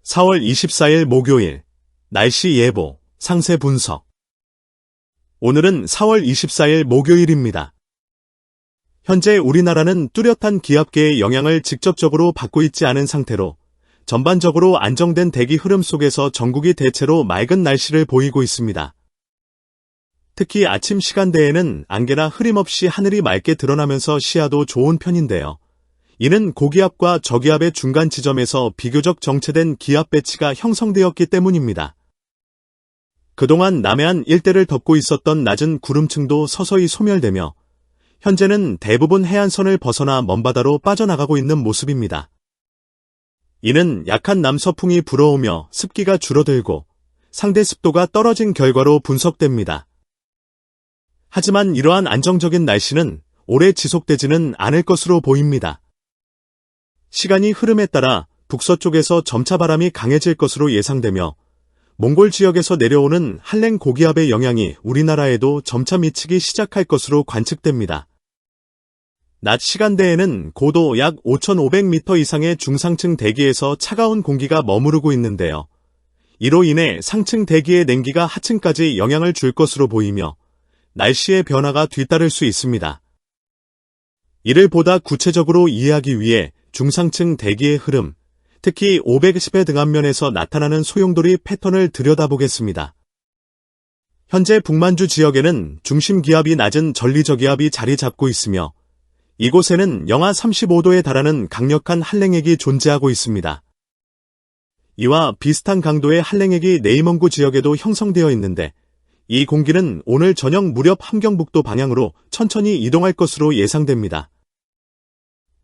4월 24일 목요일 날씨 예보, 상세 분석. 오늘은 4월 24일 목요일입니다. 현재 우리나라는 뚜렷한 기압계의 영향을 직접적으로 받고 있지 않은 상태로 전반적으로 안정된 대기 흐름 속에서 전국이 대체로 맑은 날씨를 보이고 있습니다. 특히 아침 시간대에는 안개나 흐림 없이 하늘이 맑게 드러나면서 시야도 좋은 편인데요. 이는 고기압과 저기압의 중간 지점에서 비교적 정체된 기압 배치가 형성되었기 때문입니다. 그동안 남해안 일대를 덮고 있었던 낮은 구름층도 서서히 소멸되며 현재는 대부분 해안선을 벗어나 먼바다로 빠져나가고 있는 모습입니다. 이는 약한 남서풍이 불어오며 습기가 줄어들고 상대 습도가 떨어진 결과로 분석됩니다. 하지만 이러한 안정적인 날씨는 오래 지속되지는 않을 것으로 보입니다. 시간이 흐름에 따라 북서쪽에서 점차 바람이 강해질 것으로 예상되며 몽골 지역에서 내려오는 한랭 고기압의 영향이 우리나라에도 점차 미치기 시작할 것으로 관측됩니다. 낮 시간대에는 고도 약 5,500m 이상의 중상층 대기에서 차가운 공기가 머무르고 있는데요. 이로 인해 상층 대기의 냉기가 하층까지 영향을 줄 것으로 보이며 날씨의 변화가 뒤따를 수 있습니다. 이를 보다 구체적으로 이해하기 위해 중상층 대기의 흐름, 특히 510해 등압면에서 나타나는 소용돌이 패턴을 들여다보겠습니다. 현재 북만주 지역에는 중심 기압이 낮은 전리저기압이 자리 잡고 있으며 이곳에는 영하 35도에 달하는 강력한 한랭액이 존재하고 있습니다. 이와 비슷한 강도의 한랭액이 내이먼구 지역에도 형성되어 있는데 이 공기는 오늘 저녁 무렵 함경북도 방향으로 천천히 이동할 것으로 예상됩니다.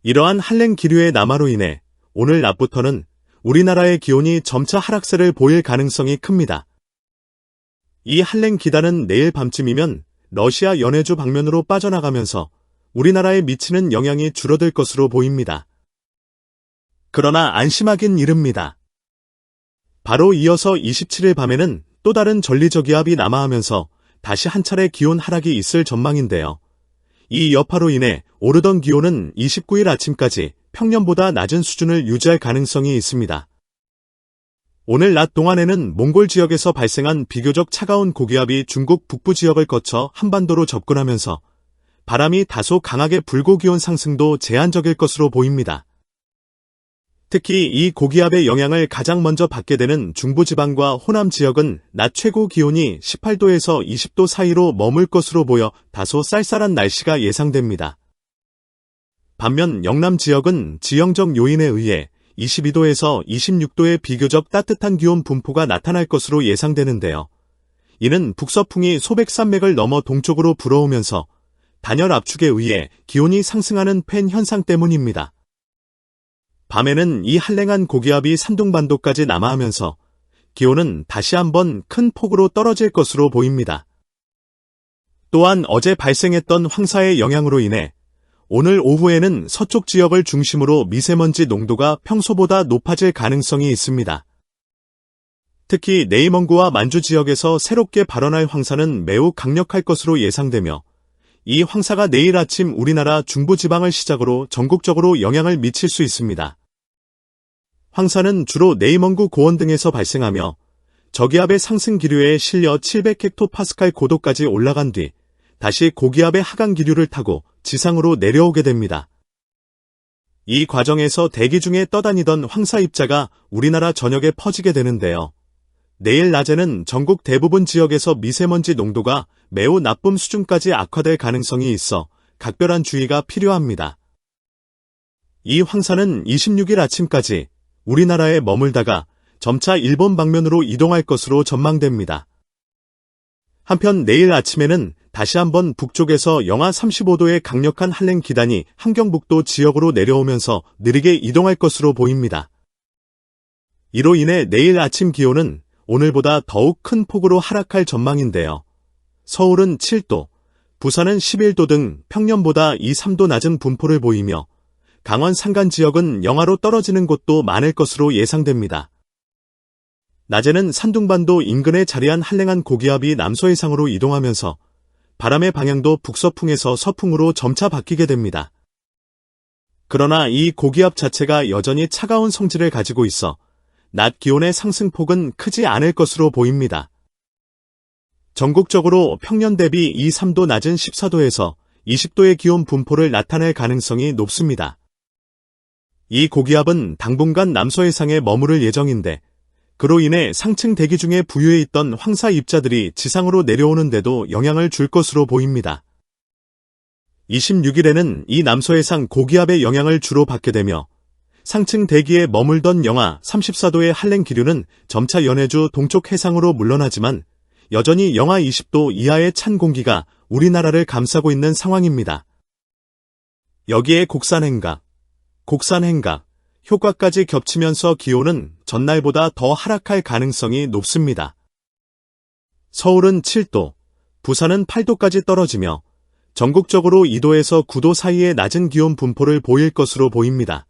이러한 한랭 기류의 남하로 인해 오늘 낮부터는 우리나라의 기온이 점차 하락세를 보일 가능성이 큽니다. 이 한랭 기단은 내일 밤쯤이면 러시아 연해주 방면으로 빠져나가면서 우리나라에 미치는 영향이 줄어들 것으로 보입니다. 그러나 안심하긴 이릅니다. 바로 이어서 27일 밤에는 또 다른 전리저기압이 남하하면서 다시 한 차례 기온 하락이 있을 전망인데요. 이 여파로 인해 오르던 기온은 29일 아침까지 평년보다 낮은 수준을 유지할 가능성이 있습니다. 오늘 낮 동안에는 몽골 지역에서 발생한 비교적 차가운 고기압이 중국 북부 지역을 거쳐 한반도로 접근하면서 바람이 다소 강하게 불고 기온 상승도 제한적일 것으로 보입니다. 특히 이 고기압의 영향을 가장 먼저 받게 되는 중부지방과 호남 지역은 낮 최고 기온이 18도에서 20도 사이로 머물 것으로 보여 다소 쌀쌀한 날씨가 예상됩니다. 반면 영남 지역은 지형적 요인에 의해 22도에서 26도의 비교적 따뜻한 기온 분포가 나타날 것으로 예상되는데요. 이는 북서풍이 소백산맥을 넘어 동쪽으로 불어오면서 단열 압축에 의해 기온이 상승하는 팬 현상 때문입니다. 밤에는 이 한랭한 고기압이 산둥반도까지 남하하면서 기온은 다시 한번 큰 폭으로 떨어질 것으로 보입니다. 또한 어제 발생했던 황사의 영향으로 인해 오늘 오후에는 서쪽 지역을 중심으로 미세먼지 농도가 평소보다 높아질 가능성이 있습니다. 특히 내이먼구와 만주 지역에서 새롭게 발원할 황사는 매우 강력할 것으로 예상되며 이 황사가 내일 아침 우리나라 중부지방을 시작으로 전국적으로 영향을 미칠 수 있습니다. 황사는 주로 내이먼구 고원 등에서 발생하며 저기압의 상승 기류에 실려 700헥토파스칼 고도까지 올라간 뒤 다시 고기압의 하강 기류를 타고 지상으로 내려오게 됩니다. 이 과정에서 대기 중에 떠다니던 황사 입자가 우리나라 전역에 퍼지게 되는데요. 내일 낮에는 전국 대부분 지역에서 미세먼지 농도가 매우 나쁨 수준까지 악화될 가능성이 있어 각별한 주의가 필요합니다. 이 황사는 26일 아침까지 우리나라에 머물다가 점차 일본 방면으로 이동할 것으로 전망됩니다. 한편 내일 아침에는 다시 한번 북쪽에서 영하 35도의 강력한 한랭 기단이 함경북도 지역으로 내려오면서 느리게 이동할 것으로 보입니다. 이로 인해 내일 아침 기온은 오늘보다 더욱 큰 폭으로 하락할 전망인데요. 서울은 7도, 부산은 11도 등 평년보다 2, 3도 낮은 분포를 보이며 강원 산간 지역은 영하로 떨어지는 곳도 많을 것으로 예상됩니다. 낮에는 산둥반도 인근에 자리한 한랭한 고기압이 남서해상으로 이동하면서 바람의 방향도 북서풍에서 서풍으로 점차 바뀌게 됩니다. 그러나 이 고기압 자체가 여전히 차가운 성질을 가지고 있어 낮 기온의 상승폭은 크지 않을 것으로 보입니다. 전국적으로 평년 대비 2~3도 낮은 14도에서 20도의 기온 분포를 나타낼 가능성이 높습니다. 이 고기압은 당분간 남서해상에 머무를 예정인데 그로 인해 상층 대기 중에 부유해 있던 황사 입자들이 지상으로 내려오는데도 영향을 줄 것으로 보입니다. 26일에는 이 남서해상 고기압의 영향을 주로 받게 되며 상층 대기에 머물던 영하 34도의 한랭 기류는 점차 연해주 동쪽 해상으로 물러나지만 여전히 영하 20도 이하의 찬 공기가 우리나라를 감싸고 있는 상황입니다. 여기에 곡산행각 효과까지 겹치면서 기온은 전날보다 더 하락할 가능성이 높습니다. 서울은 7도, 부산은 8도까지 떨어지며 전국적으로 2도에서 9도 사이의 낮은 기온 분포를 보일 것으로 보입니다.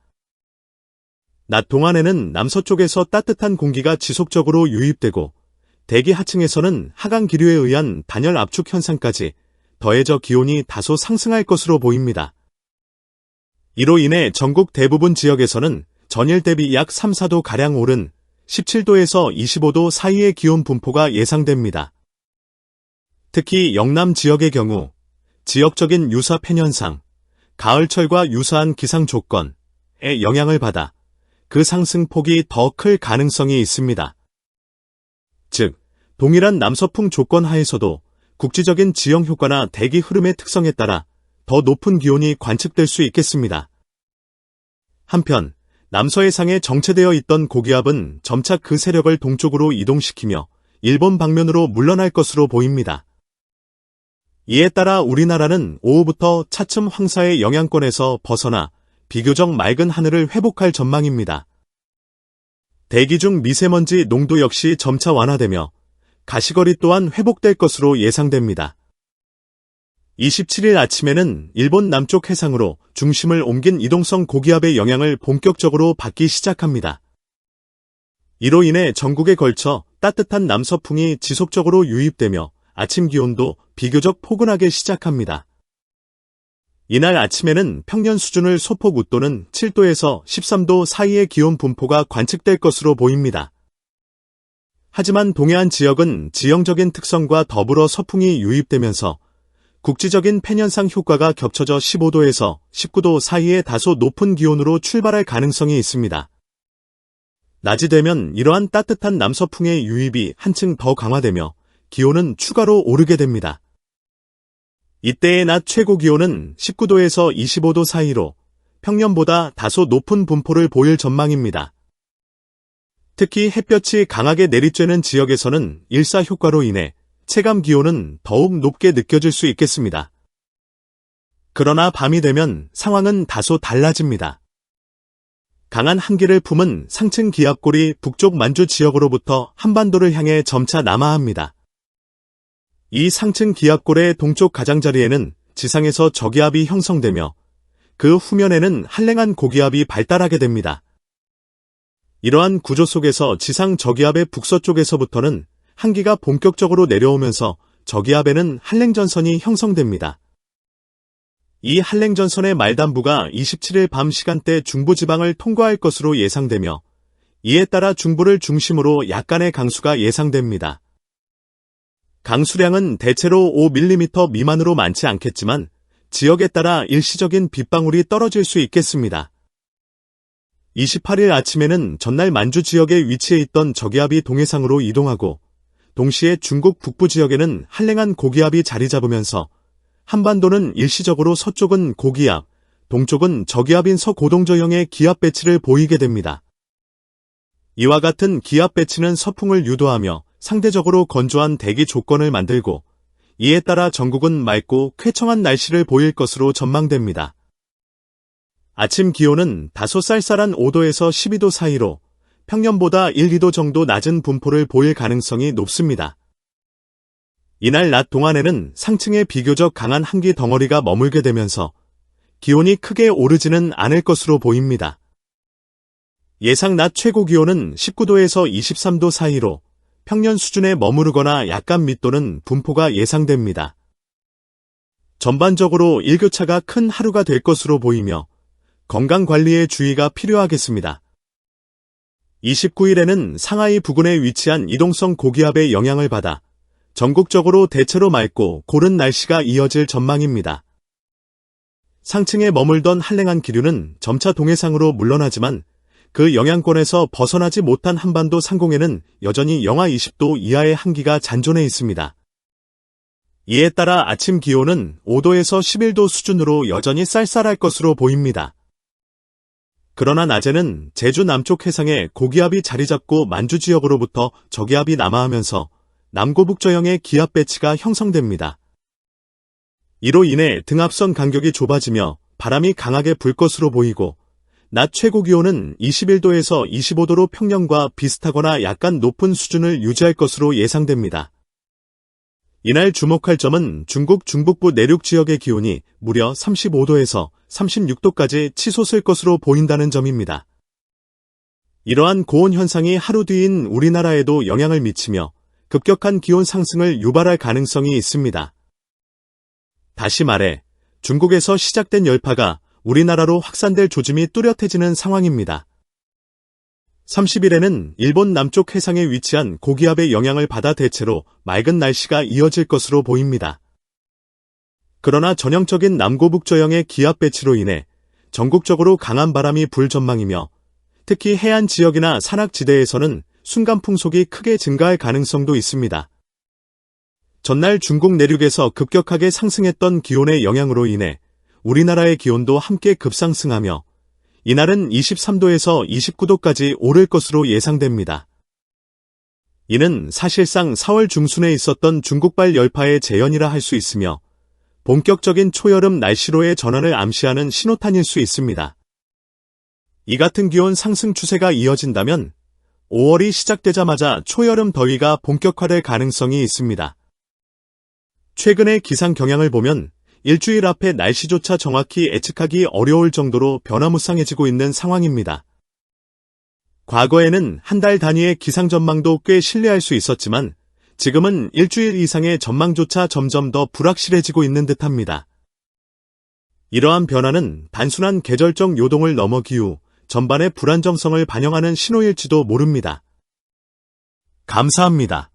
낮 동안에는 남서쪽에서 따뜻한 공기가 지속적으로 유입되고 대기 하층에서는 하강 기류에 의한 단열 압축 현상까지 더해져 기온이 다소 상승할 것으로 보입니다. 이로 인해 전국 대부분 지역에서는 전일 대비 약 3~4도가량 오른 17도에서 25도 사이의 기온 분포가 예상됩니다. 특히 영남 지역의 경우 지역적인 유사 팬현상, 가을철과 유사한 기상 조건에 영향을 받아 그 상승폭이 더 클 가능성이 있습니다. 즉, 동일한 남서풍 조건 하에서도 국지적인 지형 효과나 대기 흐름의 특성에 따라 더 높은 기온이 관측될 수 있겠습니다. 한편, 남서해상에 정체되어 있던 고기압은 점차 그 세력을 동쪽으로 이동시키며 일본 방면으로 물러날 것으로 보입니다. 이에 따라 우리나라는 오후부터 차츰 황사의 영향권에서 벗어나 비교적 맑은 하늘을 회복할 전망입니다. 대기 중 미세먼지 농도 역시 점차 완화되며 가시거리 또한 회복될 것으로 예상됩니다. 27일 아침에는 일본 남쪽 해상으로 중심을 옮긴 이동성 고기압의 영향을 본격적으로 받기 시작합니다. 이로 인해 전국에 걸쳐 따뜻한 남서풍이 지속적으로 유입되며 아침 기온도 비교적 포근하게 시작합니다. 이날 아침에는 평년 수준을 소폭 웃도는 7도에서 13도 사이의 기온 분포가 관측될 것으로 보입니다. 하지만 동해안 지역은 지형적인 특성과 더불어 서풍이 유입되면서 국지적인 팬현상 효과가 겹쳐져 15도에서 19도 사이의 다소 높은 기온으로 출발할 가능성이 있습니다. 낮이 되면 이러한 따뜻한 남서풍의 유입이 한층 더 강화되며 기온은 추가로 오르게 됩니다. 이때의 낮 최고 기온은 19도에서 25도 사이로 평년보다 다소 높은 분포를 보일 전망입니다. 특히 햇볕이 강하게 내리쬐는 지역에서는 일사 효과로 인해 체감 기온은 더욱 높게 느껴질 수 있겠습니다. 그러나 밤이 되면 상황은 다소 달라집니다. 강한 한기를 품은 상층 기압골이 북쪽 만주 지역으로부터 한반도를 향해 점차 남하합니다. 이 상층 기압골의 동쪽 가장자리에는 지상에서 저기압이 형성되며 그 후면에는 한랭한 고기압이 발달하게 됩니다. 이러한 구조 속에서 지상 저기압의 북서쪽에서부터는 한기가 본격적으로 내려오면서 저기압에는 한랭전선이 형성됩니다. 이 한랭전선의 말단부가 27일 밤 시간대 중부지방을 통과할 것으로 예상되며 이에 따라 중부를 중심으로 약간의 강수가 예상됩니다. 강수량은 대체로 5mm 미만으로 많지 않겠지만 지역에 따라 일시적인 빗방울이 떨어질 수 있겠습니다. 28일 아침에는 전날 만주 지역에 위치해 있던 저기압이 동해상으로 이동하고 동시에 중국 북부 지역에는 한랭한 고기압이 자리 잡으면서 한반도는 일시적으로 서쪽은 고기압, 동쪽은 저기압인 서고동저형의 기압 배치를 보이게 됩니다. 이와 같은 기압 배치는 서풍을 유도하며 상대적으로 건조한 대기 조건을 만들고 이에 따라 전국은 맑고 쾌청한 날씨를 보일 것으로 전망됩니다. 아침 기온은 다소 쌀쌀한 5도에서 12도 사이로 평년보다 1~2도 정도 낮은 분포를 보일 가능성이 높습니다. 이날 낮 동안에는 상층에 비교적 강한 한기 덩어리가 머물게 되면서 기온이 크게 오르지는 않을 것으로 보입니다. 예상 낮 최고 기온은 19도에서 23도 사이로 평년 수준에 머무르거나 약간 밑도는 분포가 예상됩니다. 전반적으로 일교차가 큰 하루가 될 것으로 보이며 건강관리에 주의가 필요하겠습니다. 29일에는 상하이 부근에 위치한 이동성 고기압의 영향을 받아 전국적으로 대체로 맑고 고른 날씨가 이어질 전망입니다. 상층에 머물던 한랭한 기류는 점차 동해상으로 물러나지만 그 영향권에서 벗어나지 못한 한반도 상공에는 여전히 영하 20도 이하의 한기가 잔존해 있습니다. 이에 따라 아침 기온은 5도에서 11도 수준으로 여전히 쌀쌀할 것으로 보입니다. 그러나 낮에는 제주 남쪽 해상에 고기압이 자리잡고 만주 지역으로부터 저기압이 남하하면서 남고북저형의 기압 배치가 형성됩니다. 이로 인해 등압선 간격이 좁아지며 바람이 강하게 불 것으로 보이고 낮 최고 기온은 21도에서 25도로 평년과 비슷하거나 약간 높은 수준을 유지할 것으로 예상됩니다. 이날 주목할 점은 중국 중북부 내륙 지역의 기온이 무려 35도에서 36도까지 치솟을 것으로 보인다는 점입니다. 이러한 고온 현상이 하루 뒤인 우리나라에도 영향을 미치며 급격한 기온 상승을 유발할 가능성이 있습니다. 다시 말해 중국에서 시작된 열파가 우리나라로 확산될 조짐이 뚜렷해지는 상황입니다. 30일에는 일본 남쪽 해상에 위치한 고기압의 영향을 받아 대체로 맑은 날씨가 이어질 것으로 보입니다. 그러나 전형적인 남고북저형의 기압 배치로 인해 전국적으로 강한 바람이 불 전망이며 특히 해안 지역이나 산악지대에서는 순간 풍속이 크게 증가할 가능성도 있습니다. 전날 중국 내륙에서 급격하게 상승했던 기온의 영향으로 인해 우리나라의 기온도 함께 급상승하며 이날은 23도에서 29도까지 오를 것으로 예상됩니다. 이는 사실상 4월 중순에 있었던 중국발 열파의 재현이라 할 수 있으며 본격적인 초여름 날씨로의 전환을 암시하는 신호탄일 수 있습니다. 이 같은 기온 상승 추세가 이어진다면 5월이 시작되자마자 초여름 더위가 본격화될 가능성이 있습니다. 최근의 기상 경향을 보면 일주일 앞의 날씨조차 정확히 예측하기 어려울 정도로 변화무쌍해지고 있는 상황입니다. 과거에는 한 달 단위의 기상 전망도 꽤 신뢰할 수 있었지만 지금은 일주일 이상의 전망조차 점점 더 불확실해지고 있는 듯합니다. 이러한 변화는 단순한 계절적 요동을 넘어 기후 전반의 불안정성을 반영하는 신호일지도 모릅니다. 감사합니다.